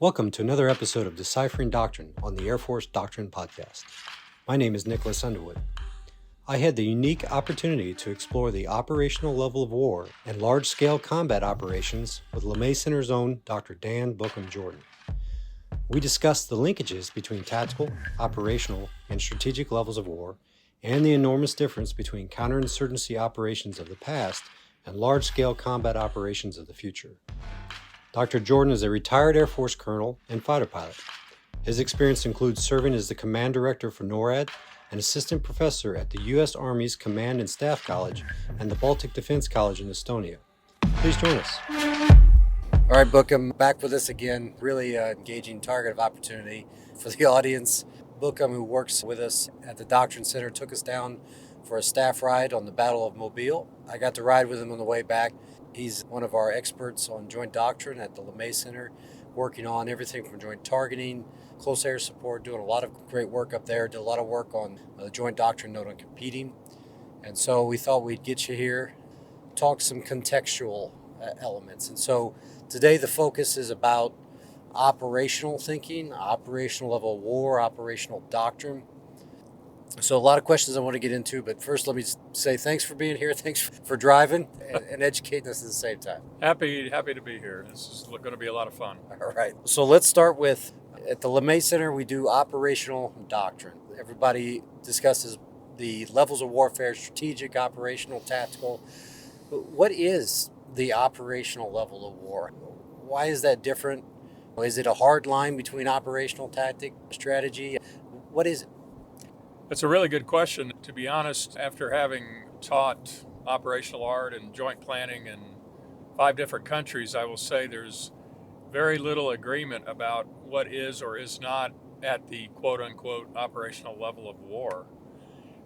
Welcome to another episode of Deciphering Doctrine on the Air Force Doctrine Podcast. My name is Nicholas Underwood. I had the unique opportunity to explore the operational level of war and large-scale combat operations with LeMay Center's own Dr. Dan Bookem Jordan. We discussed the linkages between tactical, operational, and strategic levels of war, and the enormous difference between counterinsurgency operations of the past and large-scale combat operations of the future. Dr. Jordan is a retired Air Force colonel and fighter pilot. His experience includes serving as the command director for NORAD and assistant professor at the U.S. Army's Command and Staff College and the Baltic Defense College in Estonia. Please join us. All right, Bookem, back with us again. Really engaging target of opportunity for the audience. Bookem, who works with us at the Doctrine Center, took us down for a staff ride on the Battle of Mobile. I got to ride with him on the way back. He's one of our experts on joint doctrine at the LeMay Center, working on everything from joint targeting, close air support, doing a lot of great work up there, did a lot of work on the joint doctrine note on competing. And so we thought we'd get you here, talk some contextual elements. And so today the focus is about operational thinking, operational level of war, operational doctrine. So a lot of questions I want to get into, but first let me say thanks for being here. Thanks for driving and educating us at the same time. Happy to be here. This is going to be a lot of fun. All right. So let's start with, at the LeMay Center, we do operational doctrine. Everybody discusses the levels of warfare, strategic, operational, tactical. What is the operational level of war? Why is that different? Is it a hard line between operational, tactic, strategy? What is it? That's a really good question. To be honest, after having taught operational art and joint planning in 5 different countries, I will say there's very little agreement about what is or is not at the quote-unquote operational level of war.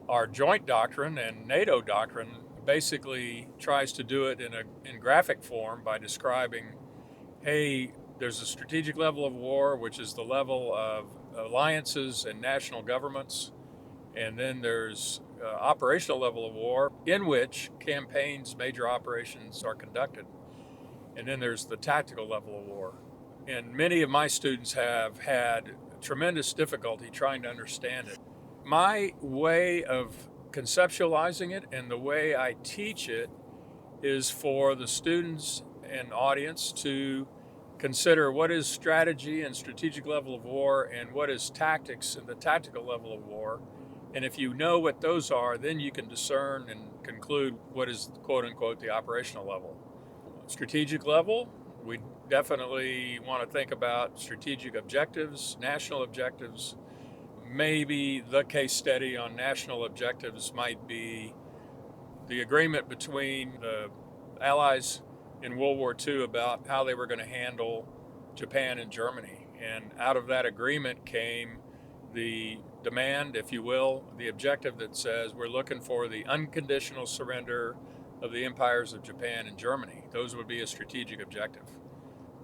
Our joint doctrine and NATO doctrine basically tries to do it in graphic form by describing, hey, there's a strategic level of war, which is the level of alliances and national governments. And then there's operational level of war in which campaigns, major operations are conducted. And then there's the tactical level of war. And many of my students have had tremendous difficulty trying to understand it. My way of conceptualizing it and the way I teach it is for the students and audience to consider what is strategy and strategic level of war and what is tactics and the tactical level of war. And if you know what those are, then you can discern and conclude what is, quote unquote, the operational level. Strategic level, we definitely want to think about strategic objectives, national objectives. Maybe the case study on national objectives might be the agreement between the Allies in World War II about how they were going to handle Japan and Germany. And out of that agreement came the demand, if you will, the objective that says we're looking for the unconditional surrender of the empires of Japan and Germany. Those would be a strategic objective.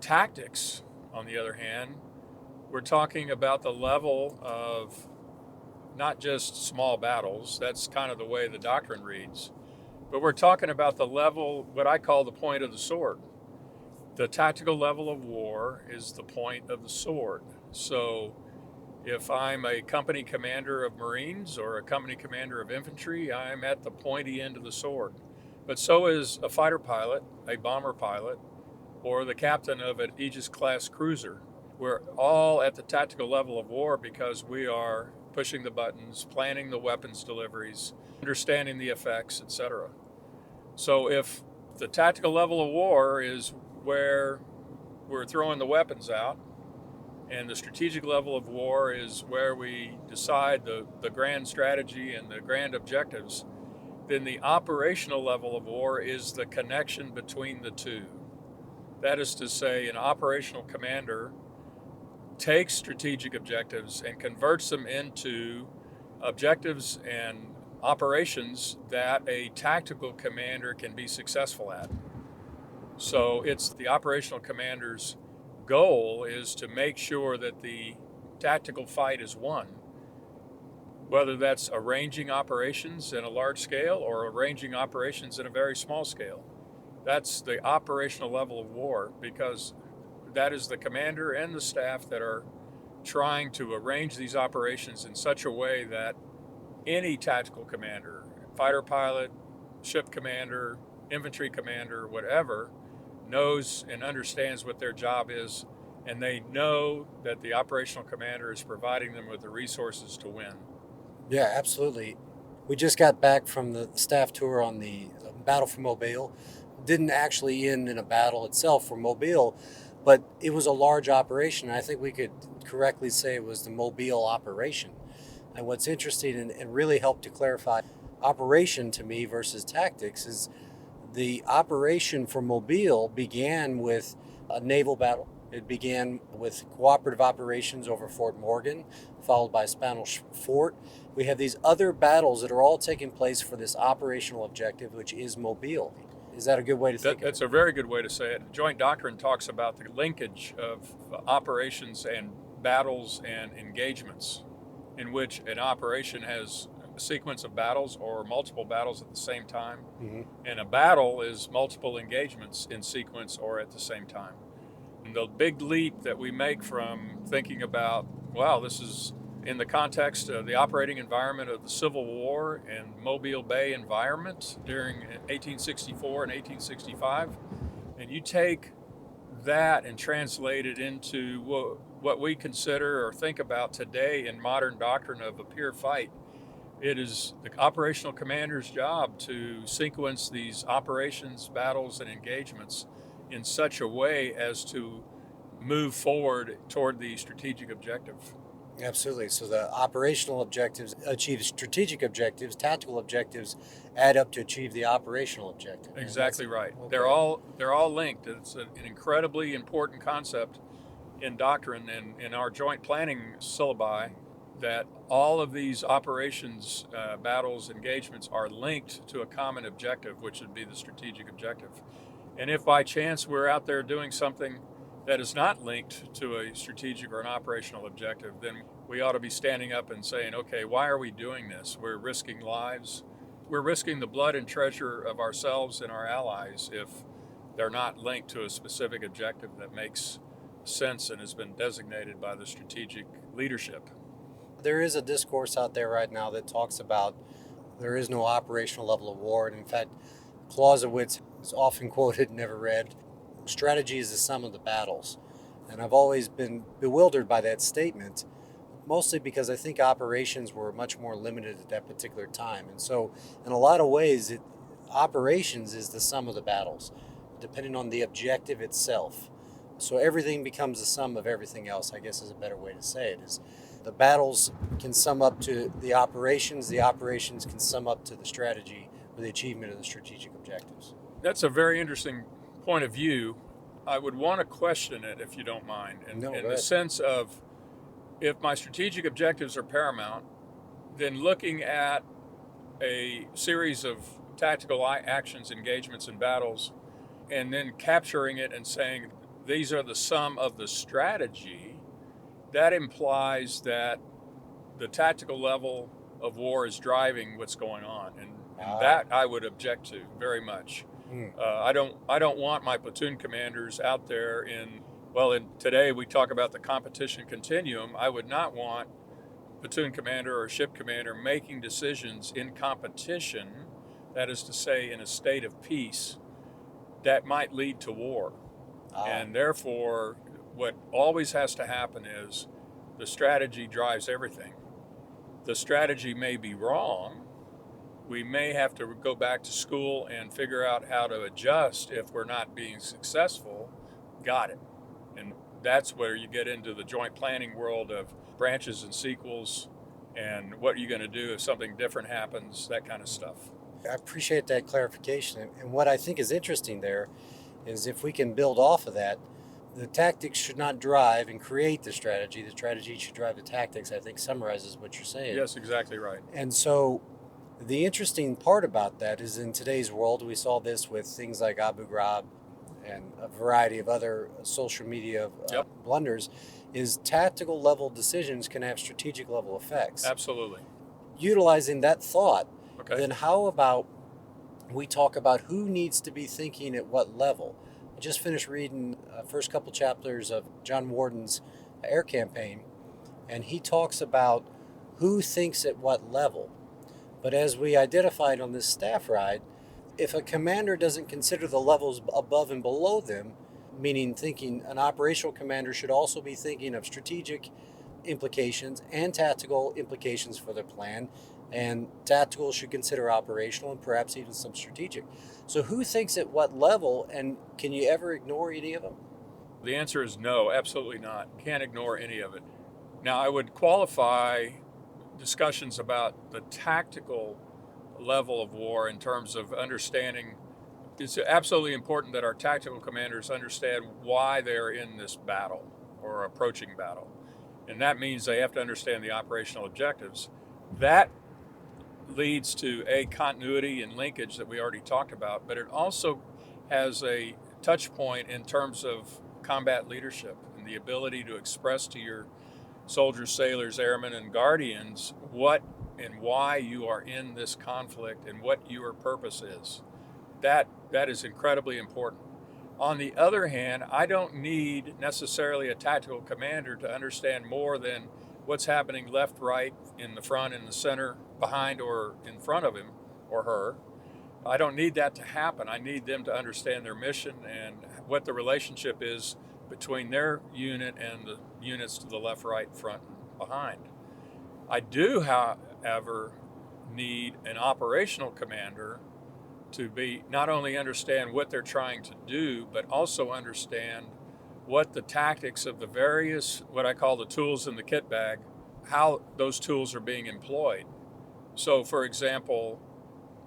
Tactics, on the other hand, we're talking about the level of not just small battles, that's kind of the way the doctrine reads, but we're talking about the level, what I call the point of the sword. The tactical level of war is the point of the sword. So if I'm a company commander of Marines or a company commander of infantry, I'm at the pointy end of the sword. But so is a fighter pilot, a bomber pilot, or the captain of an Aegis-class cruiser. We're all at the tactical level of war because we are pushing the buttons, planning the weapons deliveries, understanding the effects, etc. So if the tactical level of war is where we're throwing the weapons out, and the strategic level of war is where we decide the grand strategy and the grand objectives, then the operational level of war is the connection between the two. That is to say, an operational commander takes strategic objectives and converts them into objectives and operations that a tactical commander can be successful at. So it's the operational commander's goal is to make sure that the tactical fight is won, whether that's arranging operations in a large scale or arranging operations in a very small scale. That's the operational level of war, because that is the commander and the staff that are trying to arrange these operations in such a way that any tactical commander, fighter pilot, ship commander, infantry commander, whatever, knows and understands what their job is, and they know that the operational commander is providing them with the resources to win. Yeah, absolutely. We just got back from the staff tour on the battle for Mobile. Didn't actually end in a battle itself for Mobile, but it was a large operation. I think we could correctly say it was the Mobile operation. And what's interesting and really helped to clarify operation to me versus tactics is the operation for Mobile began with a naval battle. It began with cooperative operations over Fort Morgan, followed by Spanish Fort. We have these other battles that are all taking place for this operational objective, which is Mobile. Is that a good way to think of it? That's a very good way to say it. Joint Doctrine talks about the linkage of operations and battles and engagements, in which an operation has a sequence of battles or multiple battles at the same time. Mm-hmm. And a battle is multiple engagements in sequence or at the same time. And the big leap that we make from thinking about, wow, this is in the context of the operating environment of the Civil War and Mobile Bay environment during 1864 and 1865, and you take that and translate it into what we consider or think about today in modern doctrine of a peer fight. It is the operational commander's job to sequence these operations, battles, and engagements in such a way as to move forward toward the strategic objective. Absolutely. So the operational objectives achieve strategic objectives, tactical objectives add up to achieve the operational objective. Exactly right. Okay. They're all linked. It's an incredibly important concept in doctrine and in our joint planning syllabi, that all of these operations, battles, engagements are linked to a common objective, which would be the strategic objective. And if by chance we're out there doing something that is not linked to a strategic or an operational objective, then we ought to be standing up and saying, okay, why are we doing this? We're risking lives. We're risking the blood and treasure of ourselves and our allies if they're not linked to a specific objective that makes sense and has been designated by the strategic leadership. There is a discourse out there right now that talks about there is no operational level of war. And in fact, Clausewitz is often quoted, never read, strategy is the sum of the battles. And I've always been bewildered by that statement, mostly because I think operations were much more limited at that particular time. And so in a lot of ways, operations is the sum of the battles, depending on the objective itself. So everything becomes the sum of everything else, I guess is a better way to say it. Is the battles can sum up to the operations can sum up to the strategy or the achievement of the strategic objectives. That's a very interesting point of view. I would want to question it, if you don't mind, in the sense of, if my strategic objectives are paramount, then looking at a series of tactical actions, engagements, and battles, and then capturing it and saying these are the sum of the strategy, that implies that the tactical level of war is driving what's going on, and that I would object to very much. I don't want my platoon commanders out there today we talk about the competition continuum. I would not want platoon commander or ship commander making decisions in competition, that is to say in a state of peace, that might lead to war. And therefore, what always has to happen is the strategy drives everything. The strategy may be wrong. We may have to go back to school and figure out how to adjust if we're not being successful. Got it. And that's where you get into the joint planning world of branches and sequels and what are you going to do if something different happens, that kind of stuff. I appreciate that clarification. And what I think is interesting there is if we can build off of that, the tactics should not drive and create the strategy. The strategy should drive the tactics, I think summarizes what you're saying. Yes, exactly right. And so the interesting part about that is in today's world, we saw this with things like Abu Ghraib and a variety of other social media blunders, is tactical level decisions can have strategic level effects. Absolutely. Utilizing that thought, then how about we talk about who needs to be thinking at what level? just finished reading first couple chapters of John Warden's air campaign, and he talks about who thinks at what level. But as we identified on this staff ride, if a commander doesn't consider the levels above and below them, meaning thinking an operational commander should also be thinking of strategic implications and tactical implications for their plan, and tactical should consider operational and perhaps even some strategic. So who thinks at what level, and can you ever ignore any of them? The answer is no, absolutely not. Can't ignore any of it. Now, I would qualify discussions about the tactical level of war in terms of understanding. It's absolutely important that our tactical commanders understand why they're in this battle or approaching battle. And that means they have to understand the operational objectives. That leads to a continuity and linkage that we already talked about, but it also has a touch point in terms of combat leadership and the ability to express to your soldiers, sailors, airmen, and guardians what and why you are in this conflict and what your purpose is. That is incredibly important. On the other hand, I don't need necessarily a tactical commander to understand more than what's happening left, right, in the front, in the center, behind, or in front of him or her. I don't need that to happen. I need them to understand their mission and what the relationship is between their unit and the units to the left, right, front, and behind. I do, however, need an operational commander to be not only understand what they're trying to do, but also understand what the tactics of the various, what I call the tools in the kit bag, how those tools are being employed. So, for example,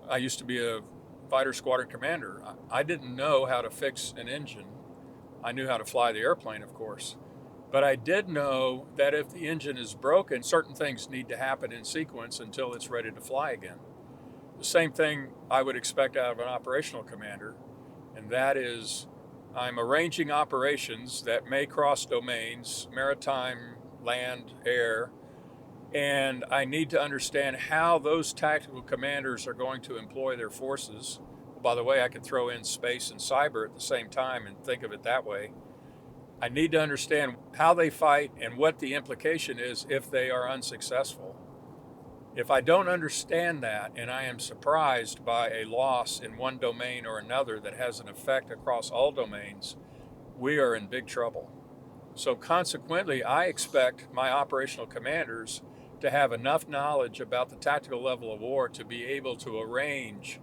I used to be a fighter squadron commander. I didn't know how to fix an engine. I knew how to fly the airplane, of course. But I did know that if the engine is broken, certain things need to happen in sequence until it's ready to fly again. The same thing I would expect out of an operational commander, and that is I'm arranging operations that may cross domains, maritime, land, air, and I need to understand how those tactical commanders are going to employ their forces. By the way, I could throw in space and cyber at the same time and think of it that way. I need to understand how they fight and what the implication is if they are unsuccessful. If I don't understand that and I am surprised by a loss in one domain or another that has an effect across all domains, we are in big trouble. So consequently, I expect my operational commanders to have enough knowledge about the tactical level of war to be able to arrange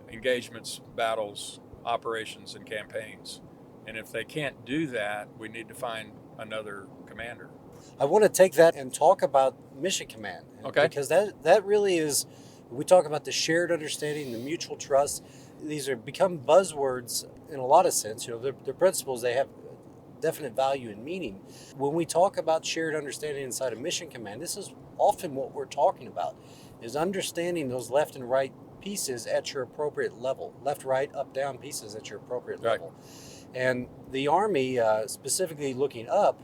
engagements, battles, operations, and campaigns. And if they can't do that, we need to find another commander. I want to take that and talk about mission command. Okay. Because that really is, we talk about the shared understanding, the mutual trust. These are become buzzwords in a lot of sense. They're principles, they have definite value and meaning. When we talk about shared understanding inside of mission command, this is often what we're talking about, is understanding those left and right pieces at your appropriate level. Left, right, up, down pieces at your appropriate level. And the Army, specifically looking up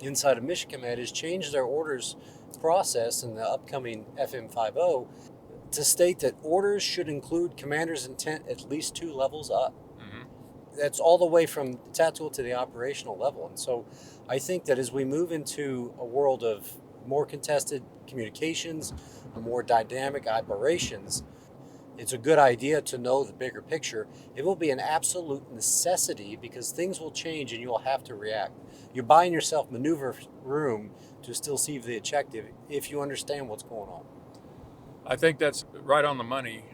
inside of mission command, has changed their orders process in the upcoming FM50 to state that orders should include commander's intent at least 2 levels up. That's all the way from the tactical to the operational level. And so I think that as we move into a world of more contested communications, more dynamic operations, it's a good idea to know the bigger picture. It will be an absolute necessity because things will change and you'll have to react. You're buying yourself maneuver room to still see the objective if you understand what's going on. I think that's right on the money,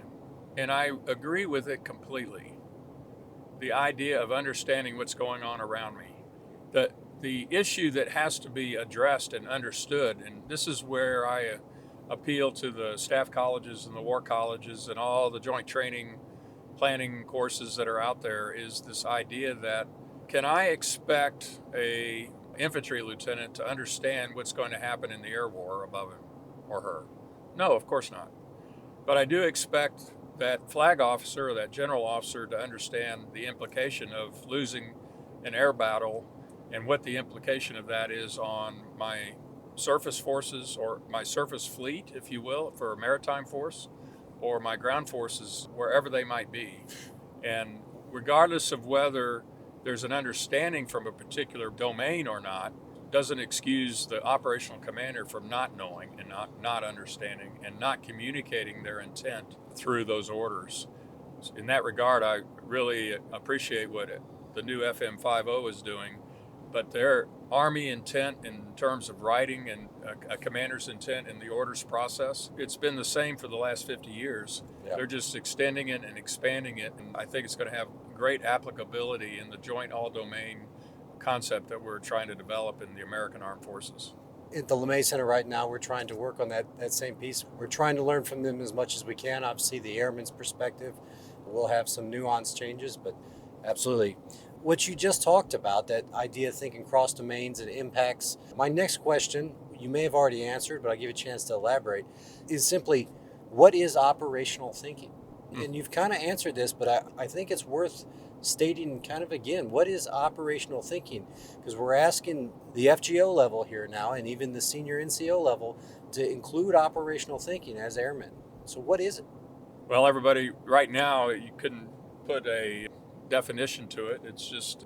and I agree with it completely. The idea of understanding what's going on around me. The issue that has to be addressed and understood, and this is where I appeal to the staff colleges and the war colleges and all the joint training planning courses that are out there, is this idea that can I expect a infantry lieutenant to understand what's going to happen in the air war above him or her? No, of course not. But I do expect that flag officer or that general officer to understand the implication of losing an air battle and what the implication of that is on my surface forces or my surface fleet, if you will, for a maritime force, or my ground forces, wherever they might be. And regardless of whether there's an understanding from a particular domain or not, doesn't excuse the operational commander from not knowing and not understanding and not communicating their intent through those orders. In that regard, I really appreciate what the new FM50 is doing, but their Army intent in terms of writing and a commander's intent in the orders process, it's been the same for the last 50 years. Yeah. They're just extending it and expanding it, and I think it's going to have great applicability in the joint all-domain concept that we're trying to develop in the American Armed Forces. At the LeMay Center right now, we're trying to work on that same piece. We're trying to learn from them as much as we can. Obviously, the airman's perspective will have some nuanced changes, but absolutely. What you just talked about, that idea of thinking cross domains and impacts. My next question, you may have already answered, but I'll give you a chance to elaborate, is simply, what is operational thinking? And you've kind of answered this, but I think it's worth stating kind of again, what is operational thinking? Because we're asking the FGO level here now, and even the senior NCO level, to include operational thinking as airmen. So what is it? Well, everybody, right now, you couldn't put a definition to it. It's just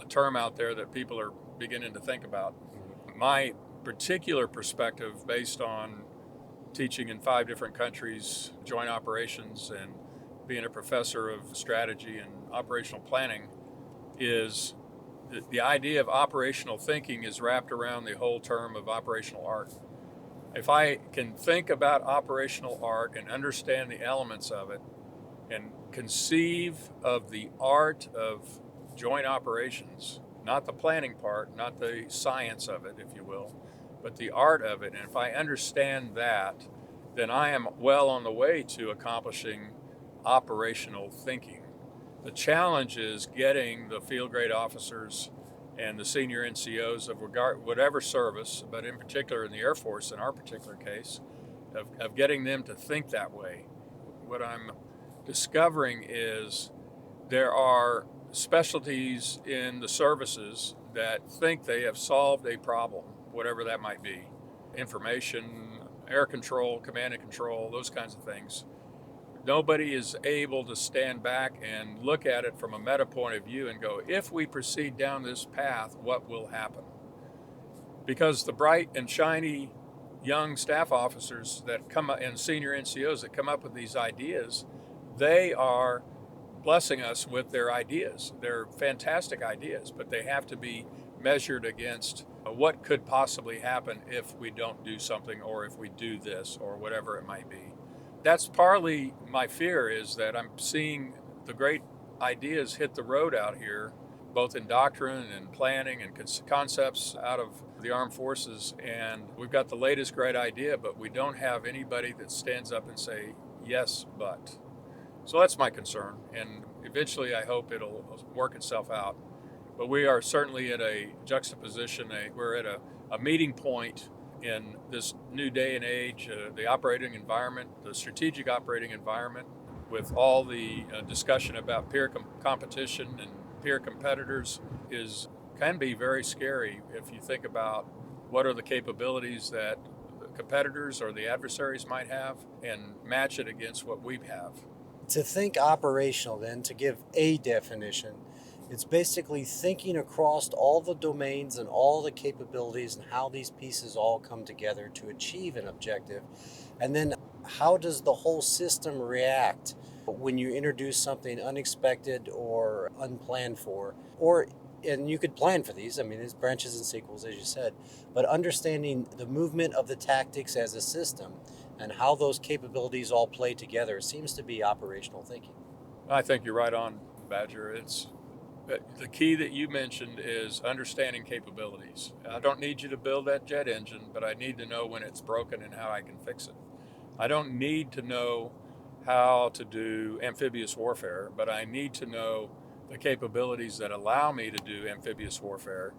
a term out there that people are beginning to think about. My particular perspective, based on teaching in 5 different countries, joint operations, and being a professor of strategy and operational planning, is the idea of operational thinking is wrapped around the whole term of operational art. If I can think about operational art and understand the elements of it and conceive of the art of joint operations, not the planning part, not the science of it, if you will, but the art of it, and if I understand that, then I am well on the way to accomplishing operational thinking. The challenge is getting the field grade officers and the senior NCOs of whatever service, but in particular in the Air Force in our particular case, of getting them to think that way. What I'm discovering is there are specialties in the services that think they have solved a problem, whatever that might be. Information, air control, command and control, those kinds of things. Nobody is able to stand back and look at it from a meta point of view and go, if we proceed down this path, what will happen? Because the bright and shiny young staff officers that come up, and senior NCOs that come up with these ideas, they are blessing us with their ideas. They're fantastic ideas, but they have to be measured against what could possibly happen if we don't do something, or if we do this, or whatever it might be. That's partly my fear, is that I'm seeing the great ideas hit the road out here, both in doctrine and planning and concepts out of the armed forces. And we've got the latest great idea, but we don't have anybody that stands up and say, yes, but. So that's my concern. And eventually I hope it'll work itself out. But we are certainly at a juxtaposition. We're at a meeting point in this new day and age, the operating environment, the strategic operating environment, with all the discussion about peer competition and peer competitors, can be very scary if you think about what are the capabilities that the competitors or the adversaries might have and match it against what we have. To think operational, then, to give a definition, it's basically thinking across all the domains and all the capabilities and how these pieces all come together to achieve an objective. And then how does the whole system react when you introduce something unexpected or unplanned for? And you could plan for these, it's branches and sequels, as you said, but understanding the movement of the tactics as a system and how those capabilities all play together seems to be operational thinking. I think you're right on, Badger. The key that you mentioned is understanding capabilities. I don't need you to build that jet engine, but I need to know when it's broken and how I can fix it. I don't need to know how to do amphibious warfare, but I need to know the capabilities that allow me to do amphibious warfare,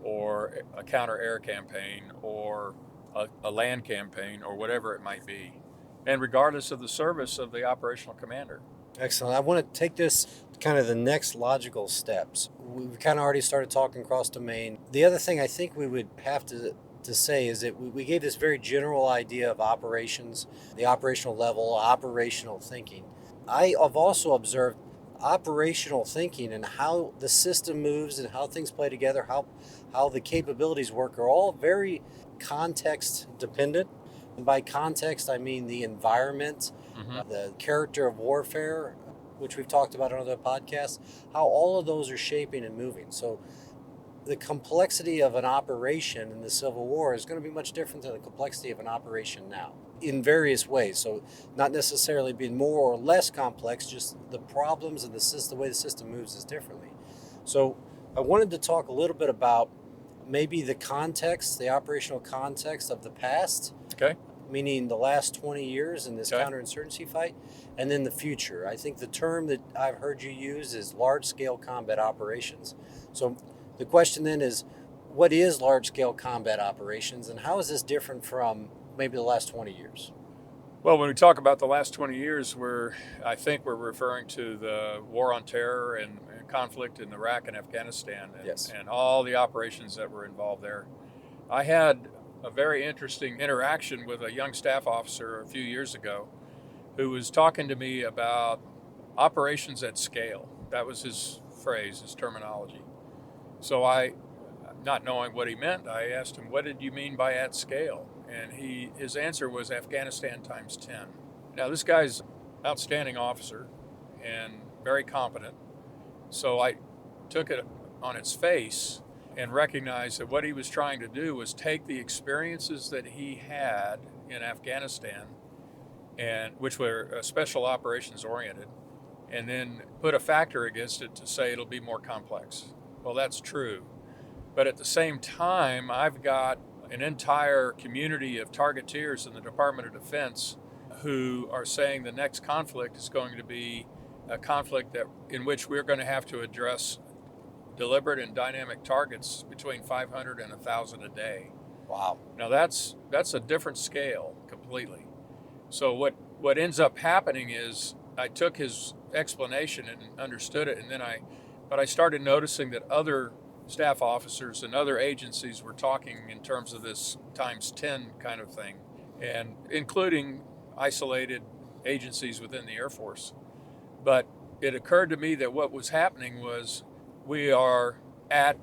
or a counter-air campaign, or a land campaign, or whatever it might be, and regardless of the service of the operational commander. Excellent. I want to take this kind of the next logical steps. We've kind of already started talking cross-domain. The other thing I think we would have to say is that we gave this very general idea of operations, the operational level, operational thinking. I have also observed operational thinking and how the system moves and how things play together, how the capabilities work are all very context dependent. And by context, I mean the environment, the character of warfare, which we've talked about on other podcasts, how all of those are shaping and moving. So the complexity of an operation in the Civil War is going to be much different than the complexity of an operation now in various ways. So not necessarily being more or less complex, just the problems and the way the system moves is differently. So I wanted to talk a little bit about maybe the context, the operational context of the past, Okay. meaning the last 20 years in this Okay. counterinsurgency fight, and then the future. I think the term that I've heard you use is large-scale combat operations. So the question then is, what is large-scale combat operations, and how is this different from maybe the last 20 years? Well, when we talk about the last 20 years, I think we're referring to the war on terror and conflict in Iraq and Afghanistan and all the operations that were involved there. I had a very interesting interaction with a young staff officer a few years ago who was talking to me about operations at scale. That was his phrase, his terminology. So not knowing what he meant, I asked him, what did you mean by at scale? And his answer was Afghanistan times 10. Now, this guy's an outstanding officer and very competent. So I took it on its face and recognized that what he was trying to do was take the experiences that he had in Afghanistan, which were special operations oriented, and then put a factor against it to say it'll be more complex. Well, that's true. But at the same time, I've got an entire community of targeteers in the Department of Defense who are saying the next conflict is going to be a conflict in which we're going to have to address deliberate and dynamic targets between 500 and 1,000 a day. Wow. Now that's a different scale completely. So what ends up happening is I took his explanation and understood it, and then I started noticing that other staff officers and other agencies were talking in terms of this times 10 kind of thing, and including isolated agencies within the Air Force. But it occurred to me that what was happening was we are at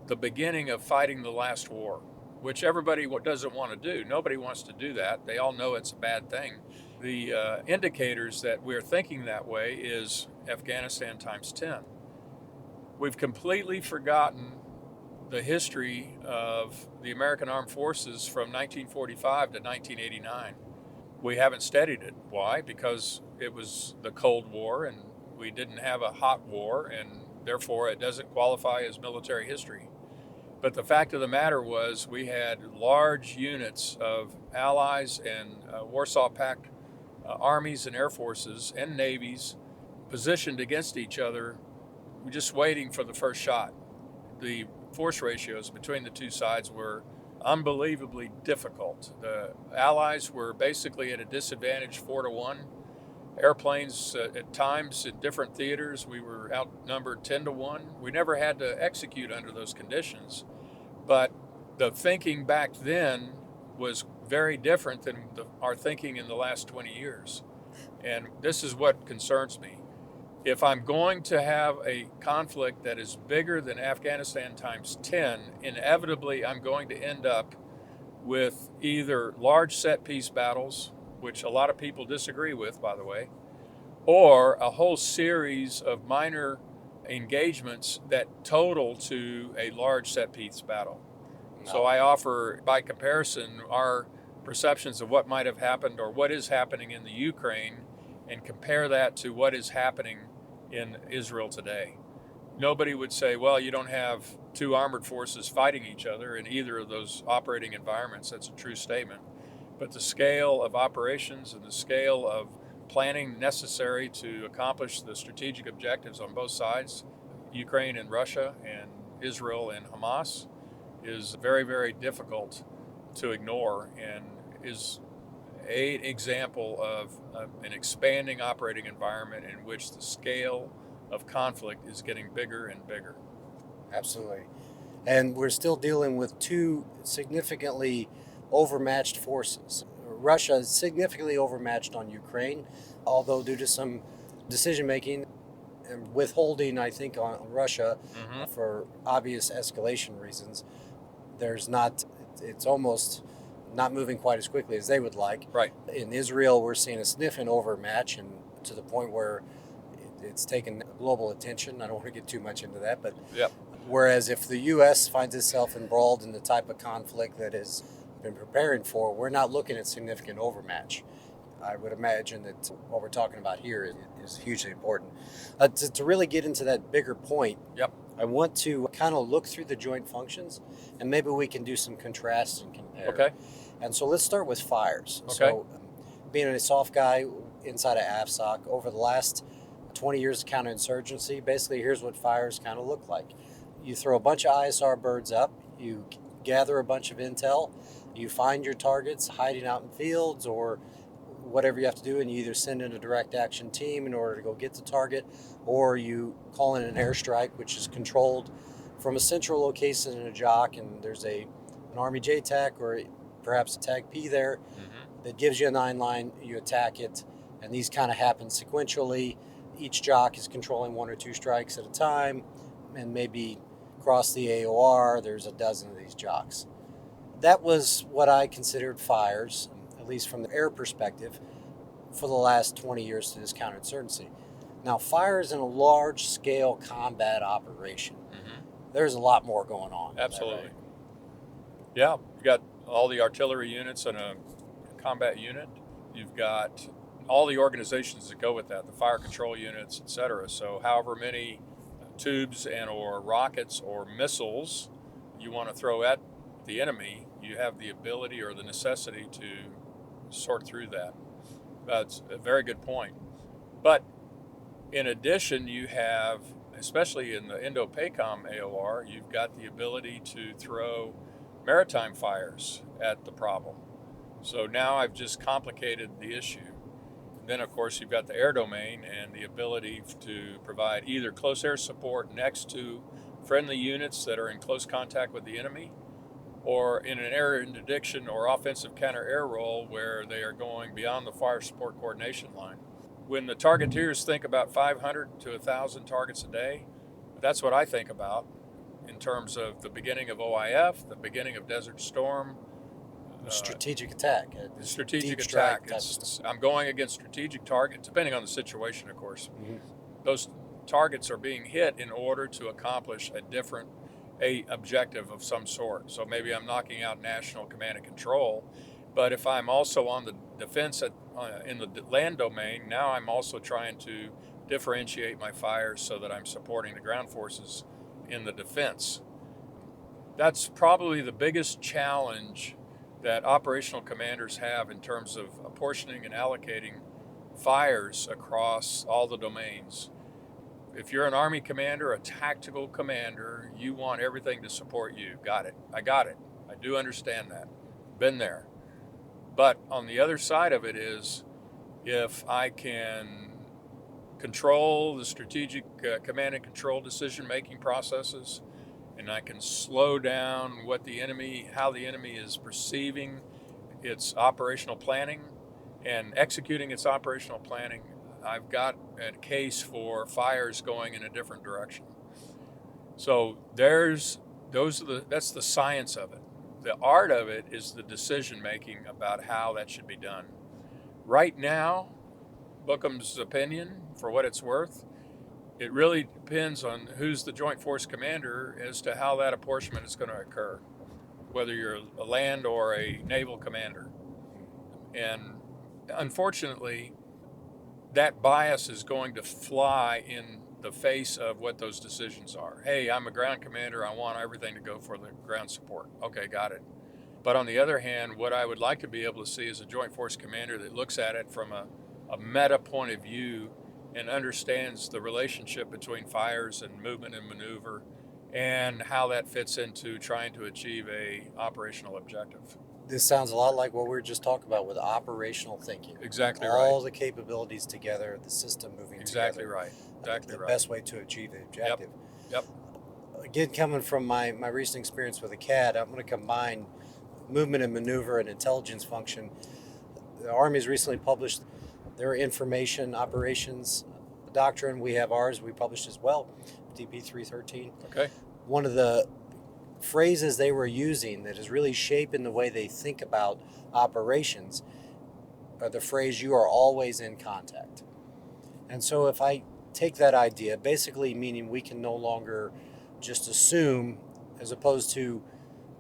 the beginning of fighting the last war, which everybody doesn't want to do. Nobody wants to do that. They all know it's a bad thing. The indicators that we're thinking that way is Afghanistan times 10. We've completely forgotten the history of the American Armed Forces from 1945 to 1989. We haven't studied it. Why? Because it was the Cold War and we didn't have a hot war, and therefore it doesn't qualify as military history. But the fact of the matter was we had large units of allies and Warsaw Pact armies and air forces and navies positioned against each other, just waiting for the first shot. The force ratios between the two sides were unbelievably difficult. The Allies were basically at a disadvantage 4-1. Airplanes at times in different theaters, we were outnumbered 10-1. We never had to execute under those conditions. But the thinking back then was very different than our thinking in the last 20 years. And this is what concerns me. If I'm going to have a conflict that is bigger than Afghanistan times 10, inevitably I'm going to end up with either large set-piece battles, which a lot of people disagree with, by the way, or a whole series of minor engagements that total to a large set-piece battle. No. So I offer, by comparison, our perceptions of what might have happened or what is happening in the Ukraine and compare that to what is happening in Israel today. Nobody would say, well, you don't have two armored forces fighting each other in either of those operating environments. That's a true statement. But the scale of operations and the scale of planning necessary to accomplish the strategic objectives on both sides, Ukraine and Russia and Israel and Hamas, is very, very difficult to ignore and is an example of an expanding operating environment in which the scale of conflict is getting bigger and bigger. Absolutely. And we're still dealing with two significantly overmatched forces. Russia is significantly overmatched on Ukraine, although due to some decision making, and withholding, I think, on Russia Mm-hmm. for obvious escalation reasons. It's almost not moving quite as quickly as they would like. Right. In Israel, we're seeing a sniffing overmatch, and to the point where it's taken global attention. I don't want to get too much into that, but Yep. whereas if the U.S. finds itself embroiled in the type of conflict that has been preparing for, we're not looking at significant overmatch. I would imagine that what we're talking about here is hugely important. To really get into that bigger point, Yep. I want to kind of look through the joint functions, and maybe we can do some contrasts and compare. Okay. And so let's start with fires. Okay. So being a soft guy inside of AFSOC, over the last 20 years of counterinsurgency, basically here's what fires kind of look like. You throw a bunch of ISR birds up, you gather a bunch of intel, you find your targets hiding out in fields or whatever you have to do, and you either send in a direct action team in order to go get the target, or you call in an airstrike, which is controlled from a central location in a JOC, and there's an Army JTAC or perhaps a TAC P there that gives you a 9-line, you attack it, and these kind of happen sequentially. Each JOC is controlling 1 or 2 strikes at a time, and maybe across the AOR, there's a dozen of these JOCs. That was what I considered fires, at least from the air perspective, for the last 20 years to this counterinsurgency. Now, fires in a large-scale combat operation, there's a lot more going on. Absolutely. Right? Yeah, you've got all the artillery units and a combat unit. You've got all the organizations that go with that, the fire control units, etc. So however many tubes and or rockets or missiles you want to throw at the enemy, you have the ability or the necessity to sort through that. That's a very good point. But in addition, you have, especially in the Indo-PACOM AOR, you've got the ability to throw maritime fires at the problem. So now I've just complicated the issue. Then, of course, you've got the air domain and the ability to provide either close air support next to friendly units that are in close contact with the enemy, or in an air interdiction or offensive counter-air role where they are going beyond the fire support coordination line. When the targeteers think about 500 to 1,000 targets a day, that's what I think about in terms of the beginning of OIF, the beginning of Desert Storm. Strategic attack. Strategic attack. I'm going against strategic targets, depending on the situation, of course. Those targets are being hit in order to accomplish a objective of some sort. So maybe I'm knocking out national command and control, but if I'm also on the defense in the land domain, now I'm also trying to differentiate my fires so that I'm supporting the ground forces in the defense. That's probably the biggest challenge that operational commanders have in terms of apportioning and allocating fires across all the domains. If you're an Army commander, a tactical commander, you want everything to support you. Got it. I got it. I do understand that. Been there. But on the other side of it is, if I can control the strategic command and control decision-making processes, and I can slow down how the enemy is perceiving its operational planning and executing its operational planning, I've got a case for fires going in a different direction. So that's the science of it. The art of it is the decision making about how that should be done. Right now, Bookem's opinion, for what it's worth, it really depends on who's the Joint Force Commander as to how that apportionment is going to occur, whether you're a land or a naval commander. And unfortunately, that bias is going to fly in the face of what those decisions are. Hey, I'm a ground commander. I want everything to go for the ground support. Okay, got it. But on the other hand, what I would like to be able to see is a Joint Force Commander that looks at it from a meta point of view and understands the relationship between fires and movement and maneuver and how that fits into trying to achieve a operational objective. This sounds a lot like what we were just talking about with operational thinking. Exactly All right. the capabilities together, the system moving Exactly together. right. Exactly the right. best way to achieve the objective. Yep. Again, coming from my recent experience with a CAD, I'm going to combine movement and maneuver and intelligence function. The Army's recently published their information operations Doctrine, we have ours, we published as well, DP 313. Okay. One of the phrases they were using that is really shaping the way they think about operations are the phrase, "you are always in contact." And so if I take that idea, basically meaning we can no longer just assume, as opposed to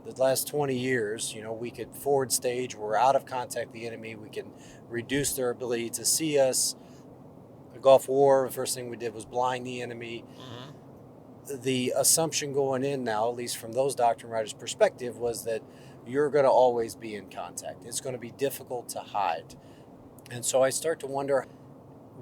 the last 20 years, we could forward stage, we're out of contact with the enemy, we can reduce their ability to see us. The Gulf War, the first thing we did was blind the enemy. Mm-hmm. The assumption going in now, at least from those doctrine writers' perspective, was that you're going to always be in contact. It's going to be difficult to hide. And so I start to wonder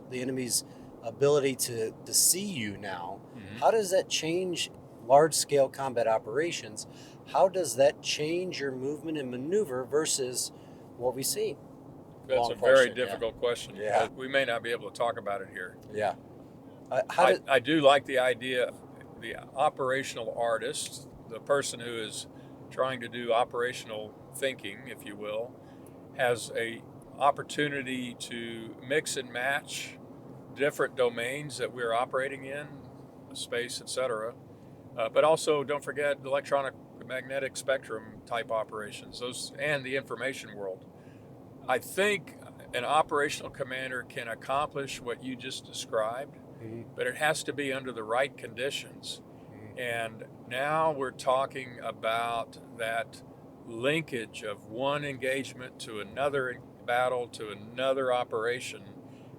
the enemy's ability to see you now. Mm-hmm. How does that change large-scale combat operations? How does that change your movement and maneuver versus what we see? That's a very difficult question. Yeah. We may not be able to talk about it here. Yeah. I do like the idea of the operational artist, the person who is trying to do operational thinking, if you will, has a opportunity to mix and match different domains that we're operating in, space, etc. But also, don't forget electronic magnetic spectrum type operations, those, and the information world. I think an operational commander can accomplish what you just described, mm-hmm. but it has to be under the right conditions. Mm-hmm. And now we're talking about that linkage of one engagement to another battle to another operation,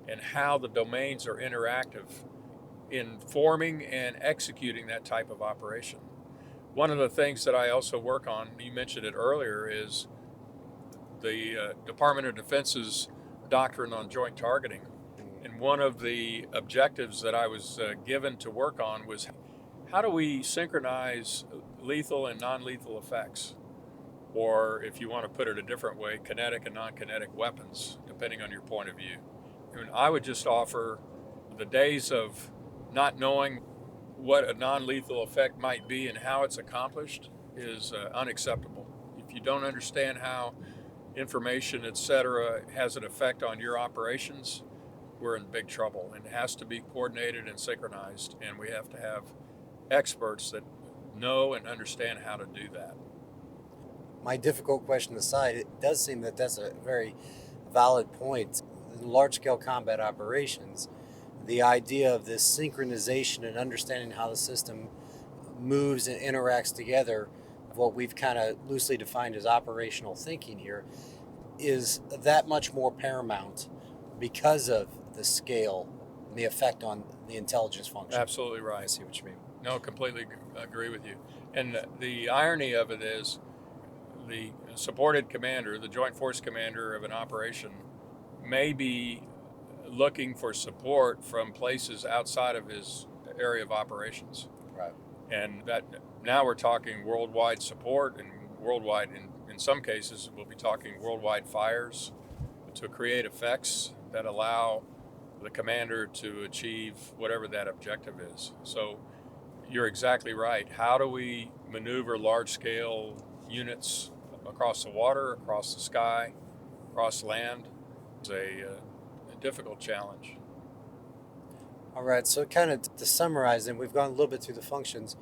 and how the domains are interactive in forming and executing that type of operation. One of the things that I also work on, you mentioned it earlier, is the Department of Defense's doctrine on joint targeting. And one of the objectives that I was given to work on was, how do we synchronize lethal and non-lethal effects? Or, if you want to put it a different way, kinetic and non-kinetic weapons, depending on your point of view. And I would just offer the days of not knowing what a non-lethal effect might be and how it's accomplished is unacceptable. If you don't understand how information, etc., has an effect on your operations, we're in big trouble. And it has to be coordinated and synchronized, and we have to have experts that know and understand how to do that. My difficult question aside, it does seem that that's a very valid point. In large-scale combat operations, the idea of this synchronization and understanding how the system moves and interacts together, what we've kind of loosely defined as operational thinking here, is that much more paramount because of the scale and the effect on the intelligence function. Absolutely right. I see what you mean. No, completely agree with you. And the irony of it is, the supported commander, the joint force commander of an operation, may be looking for support from places outside of his area of operations. Right. And that now we're talking worldwide support, and worldwide, in some cases, we'll be talking worldwide fires to create effects that allow the commander to achieve whatever that objective is. So you're exactly right. How do we maneuver large-scale units across the water, across the sky, across land? It's a difficult challenge. All right, so kind of to summarize, and we've gone a little bit through the functions,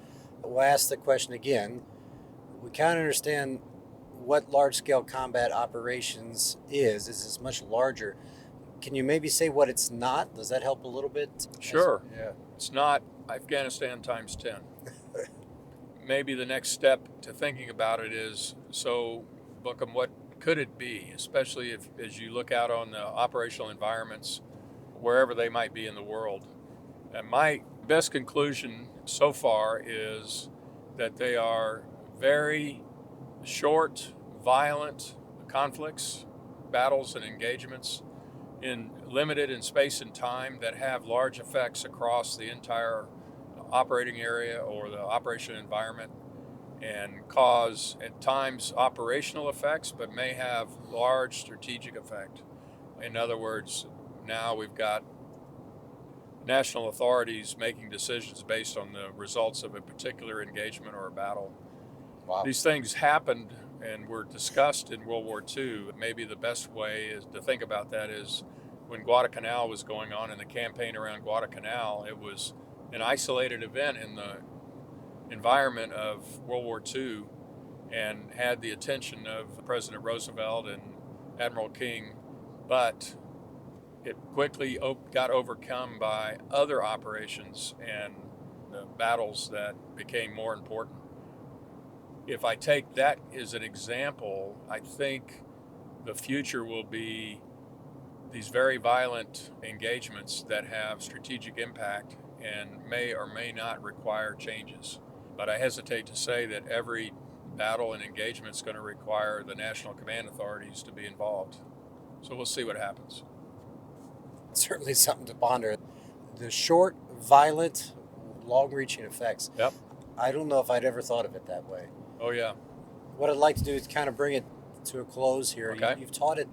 we'll ask the question again. We kind of understand what large-scale combat operations is. It's much larger. Can you maybe say what it's not? Does that help a little bit? Sure. Yeah. It's not Afghanistan times 10. Maybe the next step to thinking about it is, so, Bookem, what could it be, especially if, as you look out on the operational environments, wherever they might be in the world? And my best conclusion so far is that they are very short, violent conflicts, battles, and engagements limited in space and time that have large effects across the entire operating area or the operation environment, and cause at times operational effects, but may have large strategic effect. In other words, now we've got national authorities making decisions based on the results of a particular engagement or a battle. Wow. These things happened and were discussed in World War II. Maybe the best way is to think about that is when Guadalcanal was going on and the campaign around Guadalcanal, it was an isolated event in the environment of World War II and had the attention of President Roosevelt and Admiral King, but it quickly got overcome by other operations and the battles that became more important. If I take that as an example, I think the future will be these very violent engagements that have strategic impact and may or may not require changes. But I hesitate to say that every battle and engagement is going to require the national command authorities to be involved. So we'll see what happens. Certainly something to ponder. The short, violent, long-reaching effects. Yep. I don't know if I'd ever thought of it that way. Oh, yeah. What I'd like to do is kind of bring it to a close here. Okay. You've taught at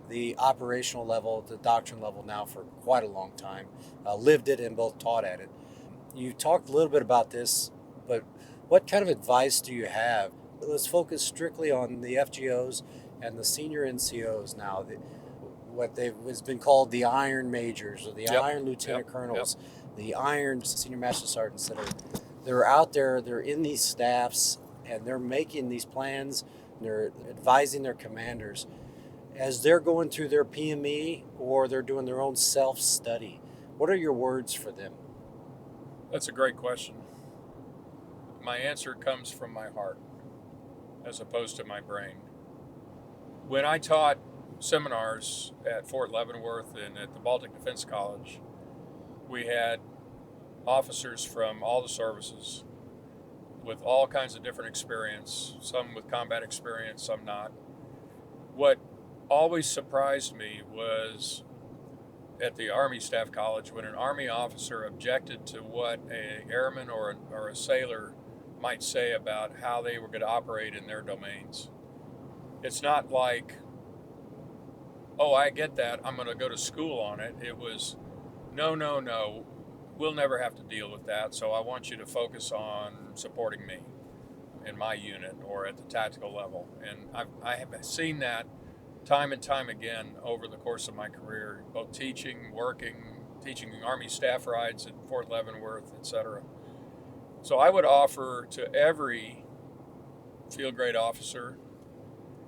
the operational level, the doctrine level now for quite a long time. Lived it and both taught at it. You talked a little bit about this, but what kind of advice do you have? Let's focus strictly on the FGOs and the senior NCOs now. Has been called the Iron Majors or the Yep. Iron Lieutenant Yep. Colonels, the Iron Senior Master Sergeants they're out there, they're in these staffs, and they're making these plans, and they're advising their commanders as they're going through their PME or they're doing their own self-study. What are your words for them? That's a great question. My answer comes from my heart as opposed to my brain. When I taught seminars at Fort Leavenworth and at the Baltic Defense College, we had officers from all the services with all kinds of different experience, some with combat experience, some not. What always surprised me was at the Army Staff College when an Army officer objected to what an airman or a sailor might say about how they were going to operate in their domains. It's not like, oh, I get that, I'm going to go to school on it. It was, no, we'll never have to deal with that, so I want you to focus on supporting me in my unit or at the tactical level. And I have seen that time and time again over the course of my career, both teaching, working, teaching Army staff rides at Fort Leavenworth, etc. So I would offer to every field grade officer,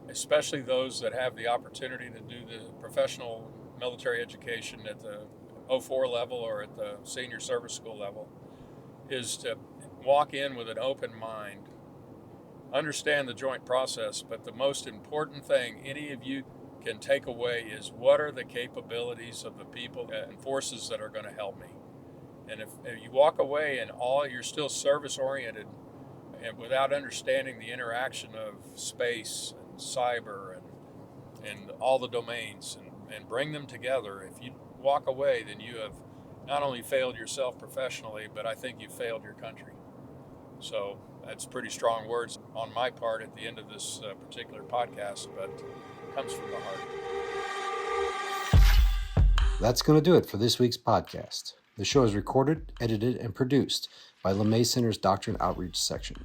especially those that have the opportunity to do the professional military education at the 04 level or at the senior service school level, is to walk in with an open mind, understand the joint process, but the most important thing any of you can take away is what are the capabilities of the people and forces that are going to help me. And if you walk away and you're still service oriented and without understanding the interaction of space and cyber and all the domains and bring them together, if you walk away, then you have not only failed yourself professionally, but I think you failed your country. So that's pretty strong words on my part at the end of this particular podcast, but it comes from the heart. That's going to do it for this week's podcast. The show is recorded, edited, and produced by LeMay Center's Doctrine Outreach section.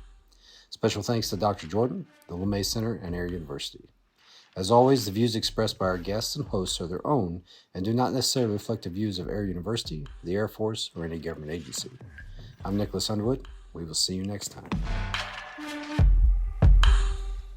Special thanks to Dr. Jordan, the LeMay Center, and Air University. As always, the views expressed by our guests and hosts are their own and do not necessarily reflect the views of Air University, the Air Force, or any government agency. I'm Nicholas Underwood. We will see you next time.